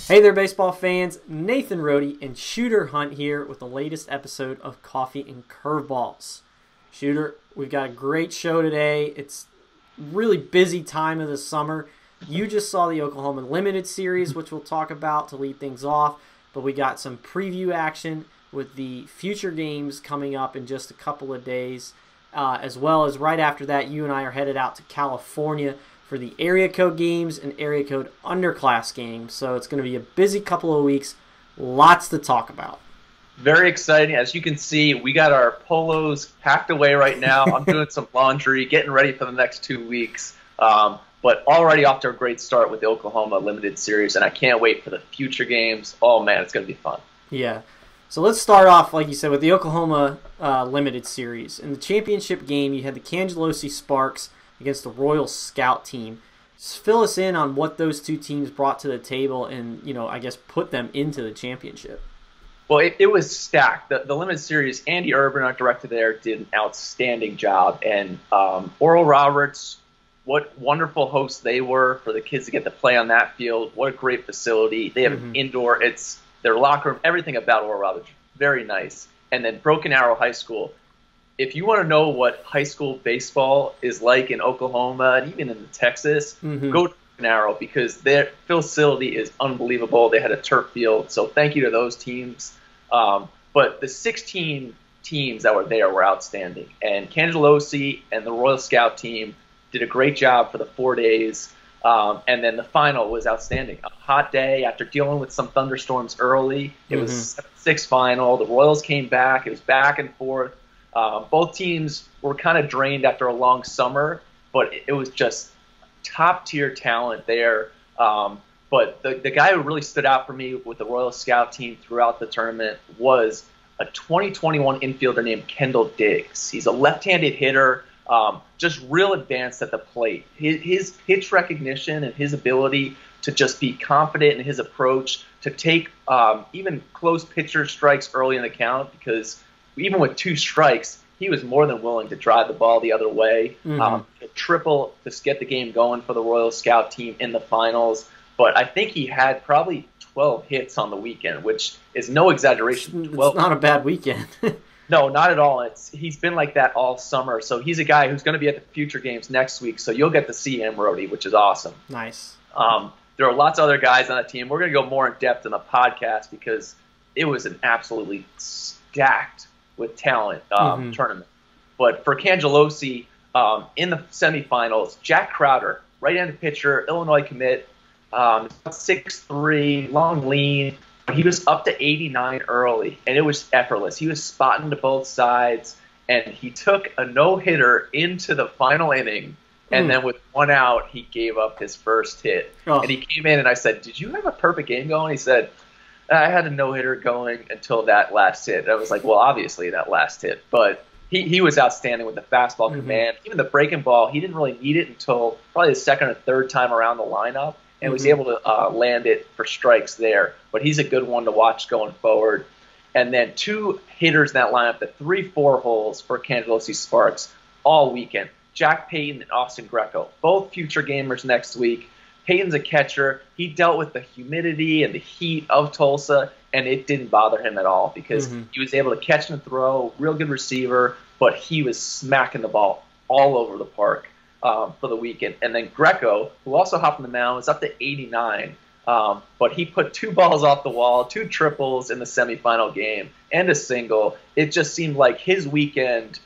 Hey there, baseball fans. Nathan Rohde and Shooter Hunt here with the latest episode of Coffee and Curveballs. Shooter, we've got a great show today. It's really busy time of the summer. You just saw the Oklahoma Limited Series, which we'll talk about to lead things off, but we got some preview action with the Future Games coming up in just a couple of days, as well as right after that, you and I are headed out to California for the area code games and area code underclass games. So it's going to be a busy couple of weeks. Lots to talk about. Very exciting. As you can see, we got our polos packed away right now. I'm doing some laundry, getting ready for the next 2 weeks. But already off to a great start with the Oklahoma Limited Series, and I can't wait for the future games. Oh, man, it's going to be fun. Yeah. So let's start off, like you said, with the Oklahoma Limited Series. In the championship game, you had the Cangelosi Sparks against the Royal Scout team. Just fill us in on what those two teams brought to the table and, I guess put them into the championship. Well, it was stacked. The Limited Series, Andy Urban, our director there, did an outstanding job. And Oral Roberts, what wonderful hosts they were for the kids to get to play on that field. What a great facility. They have an indoor. It's their locker room, everything about Oral Roberts, very nice. And then Broken Arrow High School. If you want to know what high school baseball is like in Oklahoma and even in Texas, go to Broken Arrow because their facility is unbelievable. They had a turf field, so thank you to those teams. But the 16 teams that were there were outstanding. And Cangelosi and the Royal Scout team did a great job for the 4 days. And then the final was outstanding. A hot day after dealing with some thunderstorms early. It was a 7-6 final. The Royals came back. It was back and forth. Both teams were kind of drained after a long summer, but it was just top-tier talent there. But the guy who really stood out for me with the Royal Scout team throughout the tournament was a 2021 infielder named Kendall Diggs. He's a left-handed hitter, just real advanced at the plate. His pitch recognition and his ability to just be confident in his approach, to take even close pitcher strikes early in the count, because even with 2 strikes, he was more than willing to drive the ball the other way. A triple to get the game going for the Royal Scout team in the finals. But I think he had probably 12 hits on the weekend, which is no exaggeration. 12. It's not a bad weekend. No, not at all. He's been like that all summer. So he's a guy who's going to be at the Future Games next week. So you'll get to see him, Rohde, which is awesome. Nice. There are lots of other guys on the team. We're going to go more in depth in the podcast because it was an absolutely stacked with talent tournament. But for Cangelosi, in the semifinals, Jack Crowder, right-handed pitcher, Illinois commit, 6'3", long lean. He was up to 89 early, and it was effortless. He was spotting to both sides, and he took a no-hitter into the final inning, and then with 1 out, he gave up his first hit. And he came in, and I said, "Did you have a perfect game going?" He said, "I had a no-hitter going until that last hit." And I was like, well, obviously that last hit. But he was outstanding with the fastball command. Even the breaking ball, he didn't really need it until probably the second or third time around the lineup, and was able to land it for strikes there. But he's a good one to watch going forward. And then 2 hitters in that lineup, the 3-4 holes for Cangelosi Sparks all weekend. Jack Payton and Austin Greco, both future gamers next week. Payton's a catcher. He dealt with the humidity and the heat of Tulsa, and it didn't bother him at all because he was able to catch and throw, real good receiver, but he was smacking the ball all over the park for the weekend. And then Greco, who also hopped on the mound, was up to 89, but he put 2 balls off the wall, 2 triples in the semifinal game, and a single. It just seemed like his weekend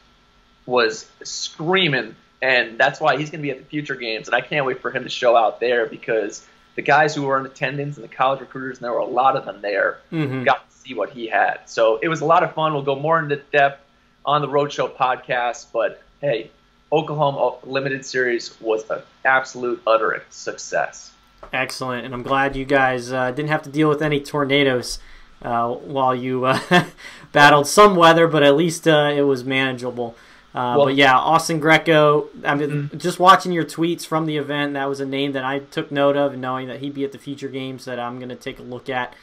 was screaming. And that's why he's going to be at the Future Games, and I can't wait for him to show out there because the guys who were in attendance and the college recruiters, and there were a lot of them there, got to see what he had. So it was a lot of fun. We'll go more into depth on the Roadshow podcast, but hey, Oklahoma Limited Series was an absolute utter success. Excellent, and I'm glad you guys didn't have to deal with any tornadoes while you battled some weather, but at least it was manageable. But yeah, Austin Greco, I mean, just watching your tweets from the event, that was a name that I took note of, and knowing that he'd be at the Future Games that I'm going to take a look at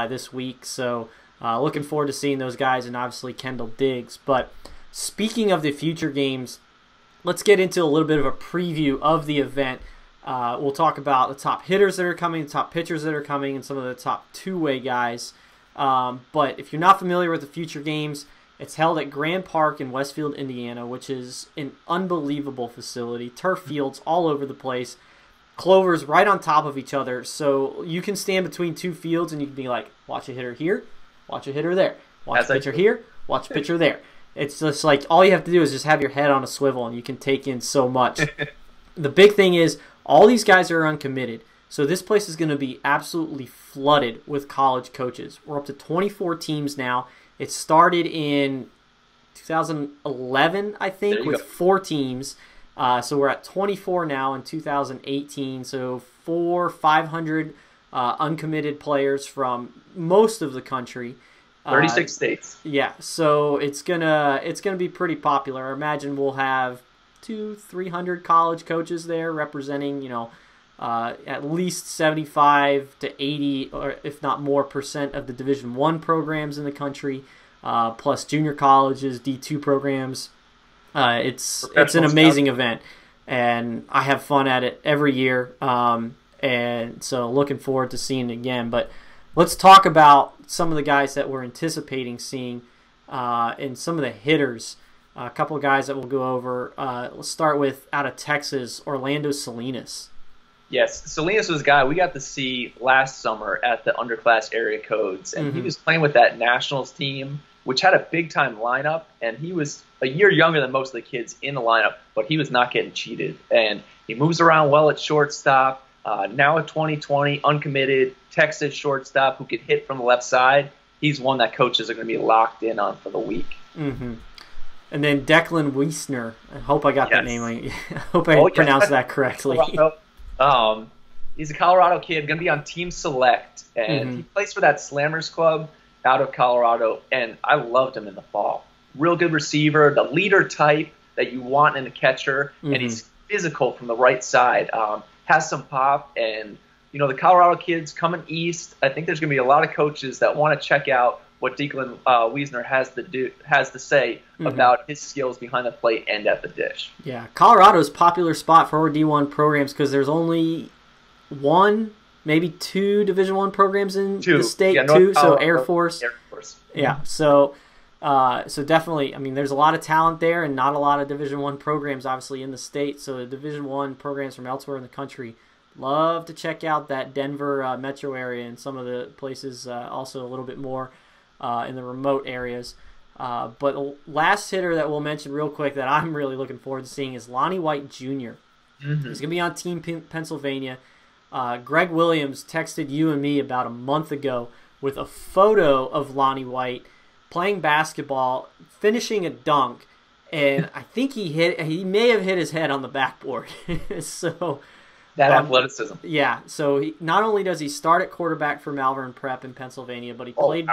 this week. So looking forward to seeing those guys, and obviously Kendall Diggs. But speaking of the Future Games, let's get into a little bit of a preview of the event. We'll talk about the top hitters that are coming, the top pitchers that are coming, and some of the top two-way guys. But if you're not familiar with the Future Games, it's held at Grand Park in Westfield, Indiana, which is an unbelievable facility. Turf fields all over the place. Clovers right on top of each other. So you can stand between two fields and you can be like, watch a hitter here, watch a hitter there. Watch a pitcher here, watch a pitcher there. It's just like all you have to do is just have your head on a swivel and you can take in so much. The big thing is all these guys are uncommitted. So this place is going to be absolutely flooded with college coaches. We're up to 24 teams now. It started in 2011, I think, with 4 teams. So we're at 24 now in 2018. So 500 uncommitted players from most of the country. 36 states. Yeah, so it's gonna be pretty popular. I imagine we'll have 200-300 college coaches there representing, at least 75 to 80, or if not more, percent of the Division I programs in the country, plus junior colleges, D2 programs. It's an amazing event, and I have fun at it every year. And so looking forward to seeing it again. But let's talk about some of the guys that we're anticipating seeing, and some of the hitters. A couple of guys that we'll go over. Let's start with out of Texas, Orlando Salinas. Yes, Salinas was a guy we got to see last summer at the underclass area codes, and he was playing with that nationals team, which had a big-time lineup, and he was a year younger than most of the kids in the lineup, but he was not getting cheated. And he moves around well at shortstop. Now at 2020, uncommitted Texas shortstop who can hit from the left side. He's one that coaches are going to be locked in on for the week. Mm-hmm. And then Declan Wiesner. I hope I got that name. I hope I pronounced that correctly. He's a Colorado kid, going to be on Team Select, and he plays for that Slammers Club out of Colorado, and I loved him in the fall. Real good receiver, the leader type that you want in a catcher, and he's physical from the right side. Has some pop, and the Colorado kids coming east. I think there's going to be a lot of coaches that want to check out what Declan Wiesner has to say about his skills behind the plate and at the dish. Yeah, Colorado's a popular spot for our D1 programs because there's only one, maybe 2 Division I programs in the state. Yeah, two, so Air Force. Air Force. Yeah, so definitely, I mean, there's a lot of talent there and not a lot of Division I programs, obviously, in the state. So the Division I programs from elsewhere in the country love to check out that Denver metro area and some of the places also a little bit more in the remote areas. But the last hitter that we'll mention real quick that I'm really looking forward to seeing is Lonnie White Jr. He's going to be on Team Pennsylvania. Greg Williams texted you and me about a month ago with a photo of Lonnie White playing basketball, finishing a dunk, and I think he may have hit his head on the backboard. So that athleticism. Yeah, so not only does he start at quarterback for Malvern Prep in Pennsylvania, but he played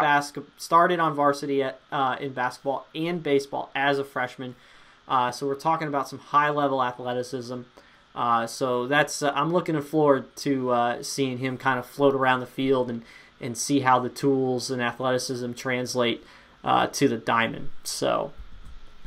started on varsity in basketball and baseball as a freshman. So we're talking about some high-level athleticism. So that's I'm looking forward to seeing him kind of float around the field and see how the tools and athleticism translate to the diamond. So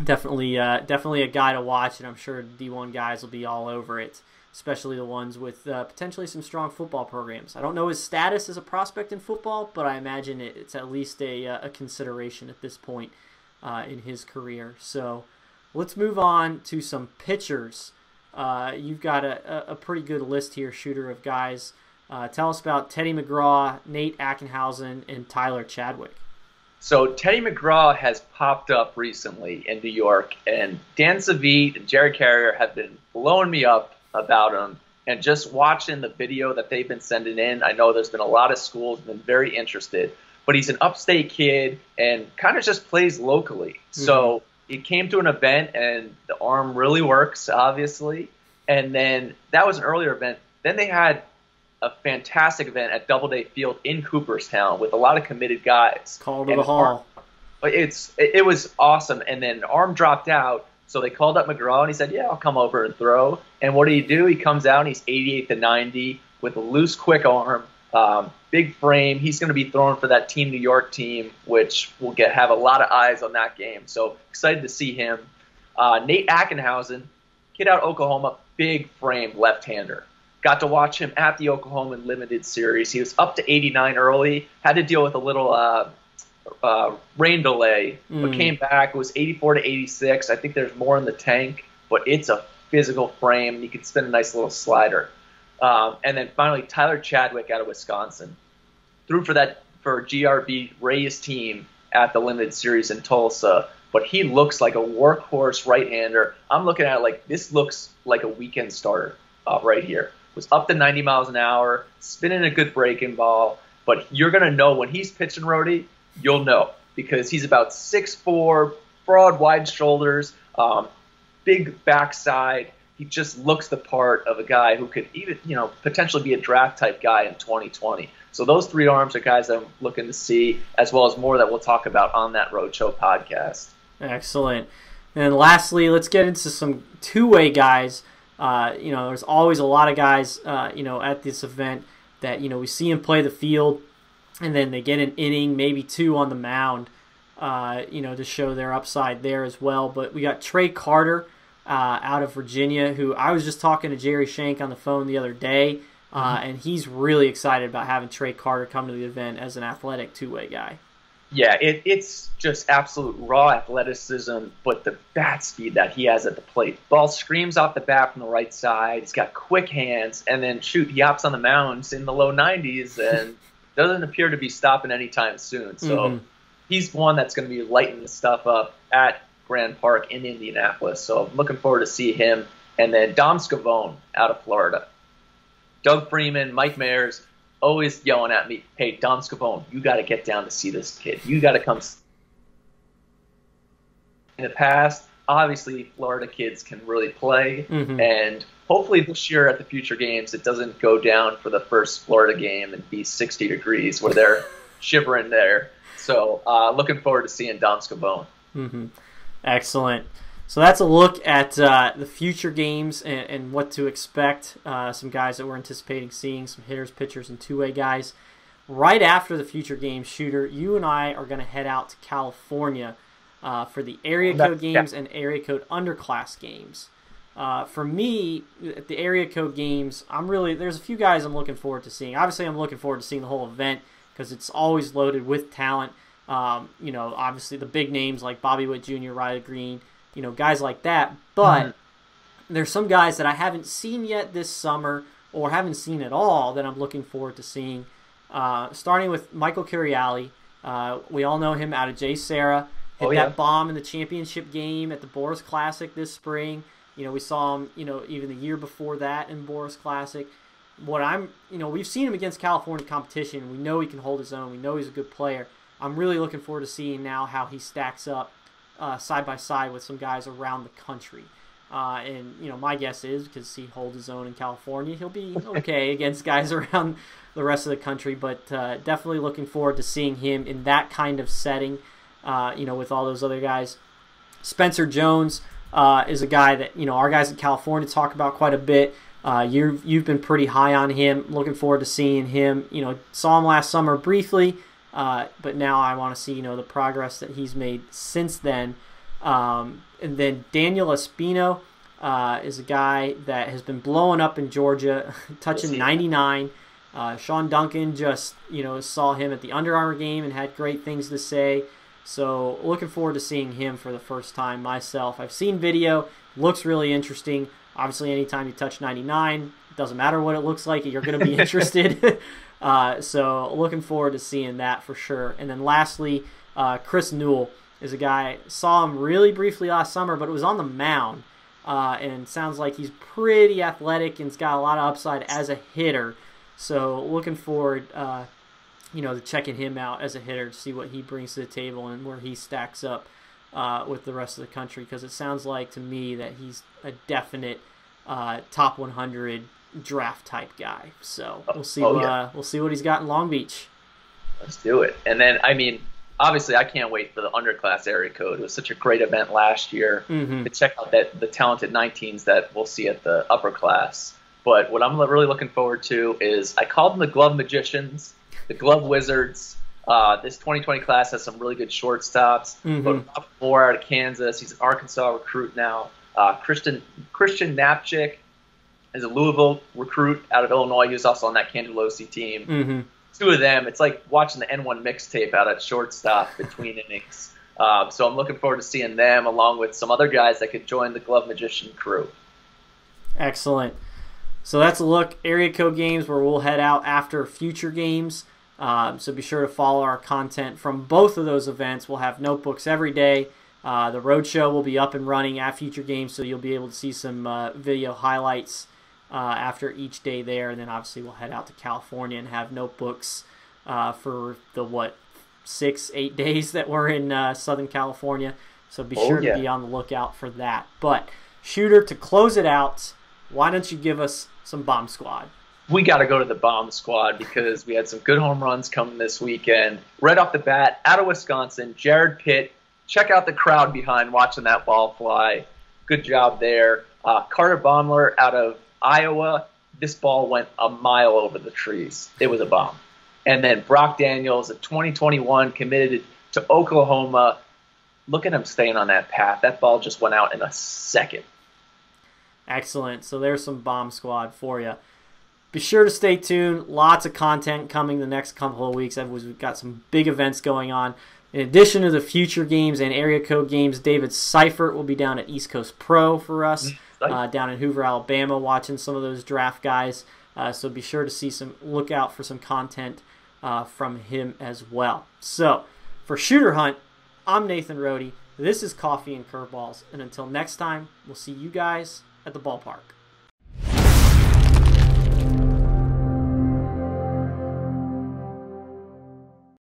definitely a guy to watch, and I'm sure D1 guys will be all over it, especially the ones with potentially some strong football programs. I don't know his status as a prospect in football, but I imagine it's at least a consideration at this point in his career. So let's move on to some pitchers. You've got a pretty good list here, Shooter, of guys. Tell us about Teddy McGraw, Nate Ackenhausen, and Tyler Chadwick. So Teddy McGraw has popped up recently in New York, and Dan Savit and Jerry Carrier have been blowing me up about him. And just watching the video that they've been sending in, I know there's been a lot of schools have been very interested. But he's an upstate kid and kind of just plays locally. So he came to an event, and the arm really works, obviously. And then that was an earlier event. Then they had a fantastic event at Doubleday Field in Cooperstown with a lot of committed guys. Call to the hall. It was awesome. And then arm dropped out, so they called up McGraw, and he said, yeah, I'll come over and throw. And what do? He comes out, and he's 88 to 90 with a loose, quick arm, big frame. He's going to be throwing for that Team New York team, which will have a lot of eyes on that game. So excited to see him. Nate Ackenhausen, kid out of Oklahoma, big frame left-hander. got to watch him at the Oklahoma Limited Series. He was up to 89 early, had to deal with a little rain delay, but came back. It was 84 to 86. I think there's more in the tank, but it's a physical frame, and you can spin a nice little slider. And then finally, Tyler Chadwick out of Wisconsin threw for GRB Ray's team at the Limited Series in Tulsa, but he looks like a workhorse right-hander. I'm looking at it like this looks like a weekend starter right here. Was up to 90 miles an hour, spinning a good breaking ball, but you're going to know when he's pitching, Rody, you'll know, because he's about 6'4", broad, wide shoulders, big backside. He just looks the part of a guy who could even, potentially be a draft type guy in 2020. So those three arms are guys that I'm looking to see, as well as more that we'll talk about on that Roadshow podcast. Excellent. And lastly, let's get into some two-way guys. There's always a lot of guys, at this event that, we see them play the field, and then they get an inning, maybe two on the mound, to show their upside there as well. But we got Trey Carter out of Virginia, who I was just talking to Jerry Shank on the phone the other day, and he's really excited about having Trey Carter come to the event as an athletic two-way guy. Yeah, it's just absolute raw athleticism, but the bat speed that he has at the plate. Ball screams off the bat from the right side. He's got quick hands, and then, he hops on the mounds in the low 90s and doesn't appear to be stopping anytime soon. So he's one that's going to be lighting the stuff up at Grand Park in Indianapolis. So I'm looking forward to see him. And then Dom Scavone out of Florida. Doug Freeman, Mike Mayers, always yelling at me, hey, Dom Scavone, you got to get down to see this kid. You got to come. In the past, obviously, Florida kids can really play. And hopefully this year at the Future Games, it doesn't go down for the first Florida game and be 60 degrees where they're shivering there. So looking forward to seeing Dom Scavone. Excellent. So that's a look at the Future Games and what to expect. Some guys that we're anticipating seeing, some hitters, pitchers, and two-way guys. Right after the Future Games, Shooter, you and I are going to head out to California for the Area Code Games and Area Code Underclass Games. For me, at the Area Code Games, there's a few guys I'm looking forward to seeing. Obviously, I'm looking forward to seeing the whole event because it's always loaded with talent. Obviously the big names like Bobby Witt Jr., Riley Green, guys like that. But there's some guys that I haven't seen yet this summer or haven't seen at all that I'm looking forward to seeing. Starting with Michael Curiali. We all know him out of J. Sarah. Hit that bomb in the championship game at the Boris Classic this spring. We saw him, even the year before that in Boris Classic. We've seen him against California competition. We know he can hold his own. We know he's a good player. I'm really looking forward to seeing now how he stacks up side by side with some guys around the country. My guess is, because he holds his own in California, he'll be okay against guys around the rest of the country. But definitely looking forward to seeing him in that kind of setting, with all those other guys. Spencer Jones is a guy that, our guys in California talk about quite a bit. You've been pretty high on him. Looking forward to seeing him. Saw him last summer briefly. But now I want to see, the progress that he's made since then. And then Daniel Espino is a guy that has been blowing up in Georgia, touching 99. Sean Duncan just, saw him at the Under Armour game and had great things to say. So looking forward to seeing him for the first time myself. I've seen video. Looks really interesting. Obviously, anytime you touch 99, it doesn't matter what it looks like. You're going to be interested. So looking forward to seeing that for sure. And then lastly, Chris Newell is a guy, saw him really briefly last summer, but it was on the mound. And sounds like he's pretty athletic and's got a lot of upside as a hitter. So looking forward, to checking him out as a hitter to see what he brings to the table and where he stacks up with the rest of the country. Because it sounds like to me that he's a definite top 100 draft type guy. So we'll see. We'll see what he's got in Long Beach. Let's do it. And then, obviously, I can't wait for the underclass area code. It was such a great event last year to check out the talented 19s that we'll see at the upper class. But what I'm really looking forward to is, I called them the Glove Magicians, the Glove Wizards. This 2020 class has some really good shortstops. But Robert Moore out of Kansas, he's an Arkansas recruit now. Christian Knapchick, is a Louisville recruit out of Illinois. He was also on that Candelosi team. Mm-hmm. Two of them, it's like watching the N1 mixtape out at shortstop between innings. So I'm looking forward to seeing them along with some other guys that could join the Glove Magician crew. Excellent. So that's a look. Area code games where we'll head out after Future Games. So be sure to follow our content from both of those events. We'll have notebooks every day. The roadshow will be up and running at Future Games, so you'll be able to see some video highlights after each day there. And then obviously we'll head out to California and have notebooks for the, 6-8 days that we're in Southern California. So be sure to be on the lookout for that. But Shooter, to close it out, why don't you give us some Bomb Squad? We got to go to the Bomb Squad because we had some good home runs coming this weekend. Right off the bat, out of Wisconsin, Jared Pitt. Check out the crowd behind watching that ball fly. Good job there. Carter Baumler out of Iowa. This ball went a mile over the trees. It was a bomb. And then Brock Daniels, a 2021, committed to Oklahoma. Look at him staying on that path. That ball just went out in a second. Excellent. So there's some Bomb Squad for you. Be sure to stay tuned. Lots of content coming the next couple of weeks. We've got some big events going on. In addition to the Future Games and Area Code Games, David Seifert will be down at East Coast Pro for us, down in Hoover, Alabama, watching some of those draft guys. So be sure to look out for some content from him as well. So for Shooter Hunt, I'm Nathan Rohde. This is Coffee and Curveballs. And until next time, we'll see you guys at the ballpark.